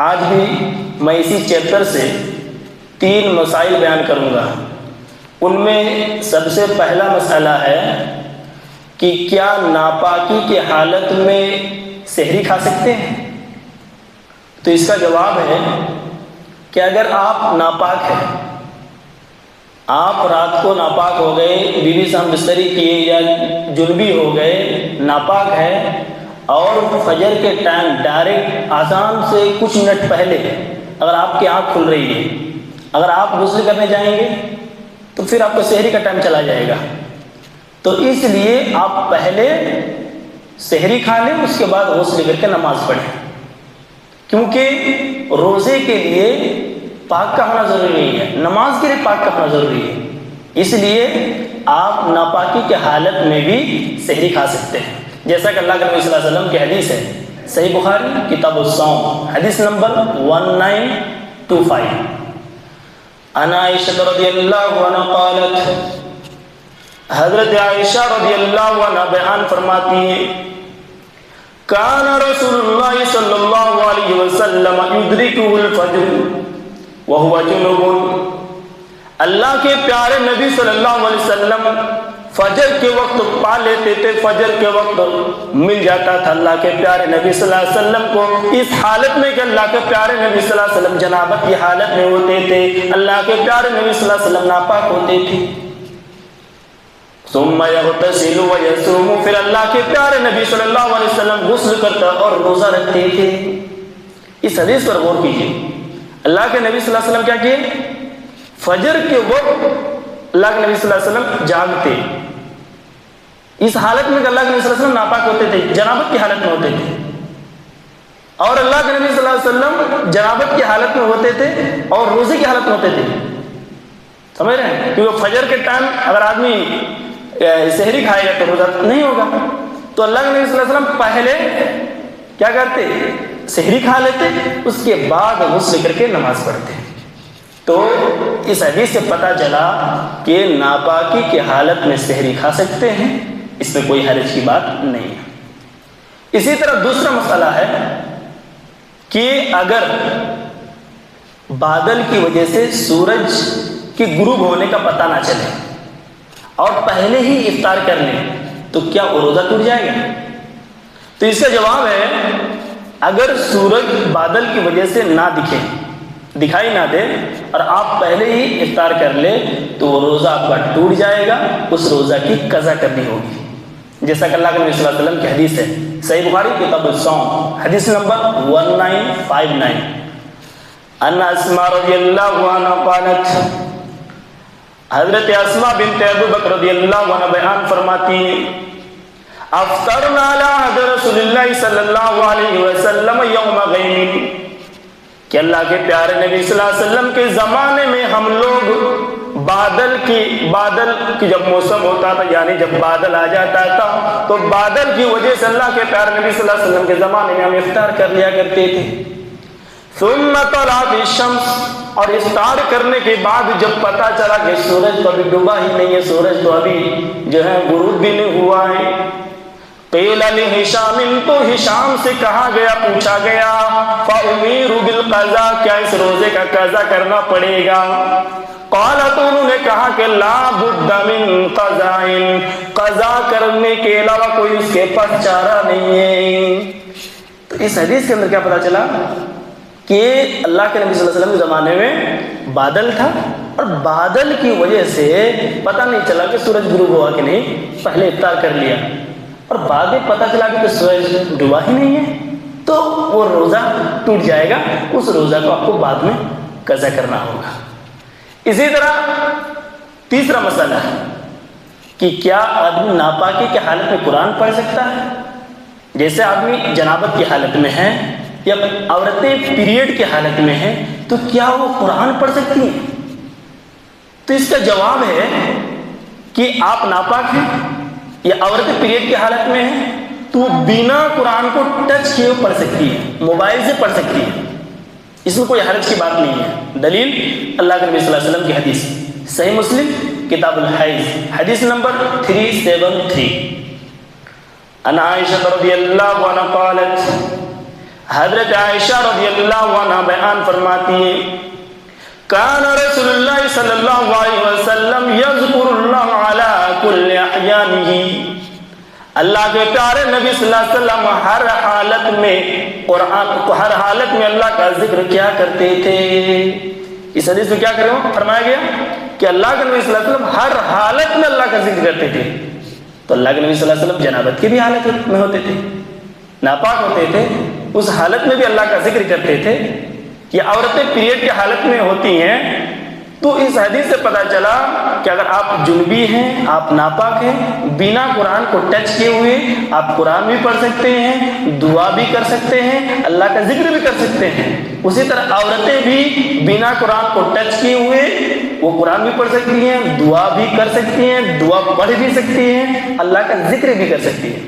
آج بھی میں اسی چیپٹر سے 3 مسائل بیان کروں گا۔ ان میں سب سے پہلا مسئلہ ہے کہ کیا ناپاکی کی حالت میں سحری کھا سکتے ہیں؟ تو اس کا جواب ہے کہ اگر آپ ناپاک ہیں، آپ رات کو ناپاک ہو گئے، بیوی سے ہم بستری کیے یا جنبی ہو گئے، ناپاک ہے، اور فجر کے ٹائم ڈائریکٹ اذان سے کچھ منٹ پہلے اگر آپ کی آنکھ کھل رہی ہے، اگر آپ غسل کرنے جائیں گے تو پھر آپ کا سحری کا ٹائم چلا جائے گا۔ تو اس لیے آپ پہلے سحری کھا لیں، اس کے بعد غسل کر کے نماز پڑھیں، کیونکہ روزے کے لیے پاک کا ہونا ضروری نہیں ہے، نماز کے لیے پاک کا ہونا ضروری ہے۔ اس لیے آپ ناپاکی کے حالت میں بھی سحری کھا سکتے ہیں، جیسا کہ اللہ کے نبی صلی اللہ علیہ وسلم کی حدیث ہے، صحیح بخاری کتاب الصوم حدیث نمبر 1925۔ عن عائشہ رضی اللہ عنہ قالت، حضرت عائشہ رضی اللہ عنہ بیان فرماتی ہیں، کان رسول اللہ صلی اللہ علیہ وسلم یدرکہ الفجر وہو جنوب، اللہ کے پیارے نبی صلی اللہ علیہ وسلم فجر کے وقت پا لیتے تھے، فجر کے وقت مل جاتا تھا اللہ کے پیارے نبی صلی اللہ علیہ وسلم کو، اس حالت میں کہ اللہ کے پیارے نبی صلی اللہ علیہ وسلم جنابت کی حالت میں ہوتے تھے، اللہ کے پیارے نبی صلی اللہ علیہ وسلم ناپاک ہوتے تھے۔ ثم یغتسل ویصوم، پھر اللہ کے پیارے نبی صلی اللہ علیہ وسلم غسل کرتا اور روزہ رکھتے تھے۔ اس حدیث پر غور کیجیے، اللہ کے نبی صلی اللہ علیہ وسلم کیا کیے؟ فجر کے وقت اللہ کے نبی صلی اللہ علیہ وسلم جاگتے، اس حالت میں کہ اللہ کے نبی صلی اللہ علیہ وسلم ناپاک ہوتے تھے، جنابت کی حالت میں ہوتے تھے، اور اللہ کے نبی صلی اللہ علیہ وسلم جنابت کی حالت میں ہوتے تھے اور روزے کی حالت میں ہوتے تھے۔ سمجھ رہے ہیں؟ کیونکہ فجر کے ٹائم اگر آدمی سحری کھائے گا تو روزہ نہیں ہوگا، تو اللہ کے نبی صلی اللہ علیہ وسلم پہلے کیا کرتے؟ سحری کھا لیتے، اس کے بعد غسل کر کے نماز پڑھتے۔ تو اس حدیث سے پتہ چلا کہ ناپاکی کی حالت میں سحری کھا سکتے ہیں، اس میں کوئی حرج کی بات نہیں ہے۔ اسی طرح دوسرا مسئلہ ہے کہ اگر بادل کی وجہ سے سورج کی غروب ہونے کا پتہ نہ چلے اور پہلے ہی افطار کر لیں تو کیا وہ روزہ ٹوٹ جائے گا؟ تو اس کا جواب ہے، اگر سورج بادل کی وجہ سے نہ دکھائی نہ دے اور آپ پہلے ہی افطار کر لے تو وہ روزہ آپ کا ٹوٹ جائے گا، اس روزہ کی قضا کرنی ہوگی، جیسا کہ اللہ کے نبی صلی اللہ علیہ وسلم کی حدیث ہے، صحیح بخاری کتاب الصوم حدیث نمبر 1959۔ ان اسماء رضی اللہ عنہ قالت، حضرت اسماء بنت ابو بکر رضی اللہ عنہ بیان فرماتی ہیں، افطرنا علی عہد رسول اللہ صلی اللہ علیہ وسلم یوم غیم، کہ اللہ کے پیارے نبی صلی اللہ علیہ وسلم کے زمانے میں ہم لوگ بادل کی جب موسم ہوتا تھا، یعنی جب بادل آ جاتا تھا تو بادل کی وجہ سے اللہ کے پیارے نبی صلی اللہ علیہ وسلم کے زمانے میں ہم افطار کر لیا کرتے تھے۔ ثم طلعت الشمس، اور افطار کرنے کے بعد جب پتہ چلا کہ سورج تو ابھی ڈوبا ہی نہیں ہے، سورج تو ابھی جو ہے غروب بھی نہیں ہوا ہے، قیل لہشام، تو ہشام سے کہا گیا، پوچھا گیا، فأمیر بالقضاء، کیا اس روزے کا قضا کرنا پڑے گا؟ قال، تو انہوں نے کہا کہ لا بد من قضاء، قضا کرنے کے علاوہ کوئی اس کے پاس چارہ نہیں ہے۔ تو اس حدیث کے اندر کیا پتہ چلا کہ اللہ کے نبی صلی اللہ علیہ وسلم کے زمانے میں بادل تھا اور بادل کی وجہ سے پتہ نہیں چلا کہ سورج غروب ہوا کہ نہیں، پہلے افطار کر لیا اور بعد میں پتہ چلا کہ سورج ڈوبا ہی نہیں ہے، تو وہ روزہ ٹوٹ جائے گا، اس روزہ کو آپ کو بعد میں قضا کرنا ہوگا۔ اسی طرح تیسرا مسئلہ ہے کہ کیا آدمی ناپاکی کی حالت میں قرآن پڑھ سکتا ہے؟ جیسے آدمی جنابت کی حالت میں ہے یا عورتیں پیریڈ کی حالت میں ہیں تو کیا وہ قرآن پڑھ سکتی ہیں؟ تو اس کا جواب ہے کہ آپ ناپاک ہیں یا عورتیں پیریڈ کی حالت میں ہیں تو بنا قرآن کو ٹچ کیے پڑھ سکتی ہے، موبائل سے پڑھ سکتی ہے، اس میں کوئی حرج کی بات نہیں ہے۔ دلیل اللہ کے نبی صلی اللہ علیہ وسلم کی حدیث، صحیح مسلم کتاب الحیض حدیث نمبر 373۔ عن عائشہ رضی اللہ عنہ قالت، حضرت عائشہ رضی اللہ عنہ بیان فرماتی ہے کان رسول اللہ صلی اللہ علیہ وسلم یذکر اللہ علی کل احیانہ، اللہ کے پیارے نبی صلی اللہ علیہ وسلم ہر حالت میں قرآن کو ہر حالت میں اللہ کا ذکر کیا کرتے تھے۔ اس حدیث میں کیا کریں فرمایا گیا کہ اللہ کے نبی صلی اللہ علیہ وسلم ہر حالت میں اللہ کا ذکر کرتے تھے۔ تو اللہ کے نبی صلی اللہ علیہ وسلم جنابت کی بھی حالت میں ہوتے تھے، ناپاک ہوتے تھے، اس حالت میں بھی اللہ کا ذکر کرتے تھے۔ یہ عورتیں پیریڈ کی حالت میں ہوتی ہیں، تو اس حدیث سے پتہ چلا کہ اگر آپ جنبی ہیں، آپ ناپاک ہیں، بنا قرآن کو ٹچ کیے ہوئے آپ قرآن بھی پڑھ سکتے ہیں، دعا بھی کر سکتے ہیں، اللہ کا ذکر بھی کر سکتے ہیں۔ اسی طرح عورتیں بھی بنا قرآن کو ٹچ کیے ہوئے وہ قرآن بھی پڑھ سکتی ہیں، دعا بھی کر سکتی ہیں، دعا پڑھ بھی سکتی ہیں، اللہ کا ذکر بھی کر سکتی ہیں،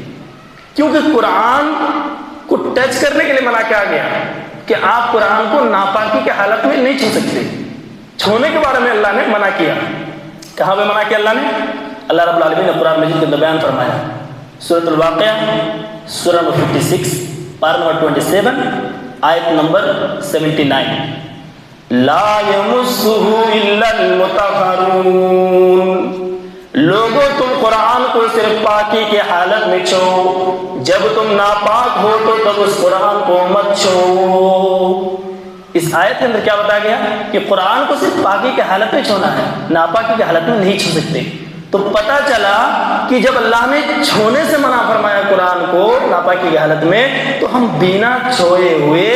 کیونکہ قرآن کو ٹچ کرنے کے لیے منع کیا گیا کہ آپ قرآن کو ناپاکی کی حالت میں نہیں چھو سکتے۔ چھونے کے بارے میں اللہ نے منع کیا۔ کہاں پہ منع کیا اللہ نے؟ اللہ رب العالمین نے قرآن مجید کے اندر بیان فرمایا، سورۃ الواقعہ سورہ نمبر 56 پارہ نمبر 27 آیت نمبر 79، لا یمسہ الا المطہرون، لوگوں تم قرآن کو صرف پاکی کی حالت میں چھو، جب تم ناپاک ہو تو تب اس قرآن کو مت چھو۔ اس آیت کے اندر کیا بتایا گیا کہ قرآن کو صرف پاکی کی حالت میں چھونا ہے، ناپاکی کی حالت میں نہیں چھو سکتے۔ تو پتہ چلا کہ جب اللہ نے چھونے سے منع فرمایا قرآن کو ناپاکی کی حالت میں، تو ہم بنا چھوئے ہوئے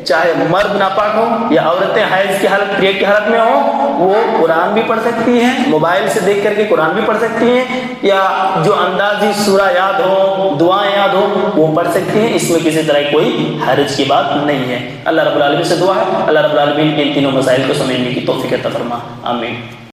چاہے مرد ناپاک ہو یا عورتیں حیض کی حالت پیریڈ کی حالت میں ہوں، وہ قرآن بھی پڑھ سکتی ہیں، موبائل سے دیکھ کر کے قرآن بھی پڑھ سکتی ہیں، یا جو اندازی سورہ یاد ہو، دعائیں یاد ہو وہ پڑھ سکتی ہیں۔ اس میں کسی طرح کوئی حرج کی بات نہیں ہے۔ اللہ رب العالمین سے دعا ہے اللہ رب العالمین ان تینوں مسائل کو سمجھنے کی توفیق عطا فرما، آمین۔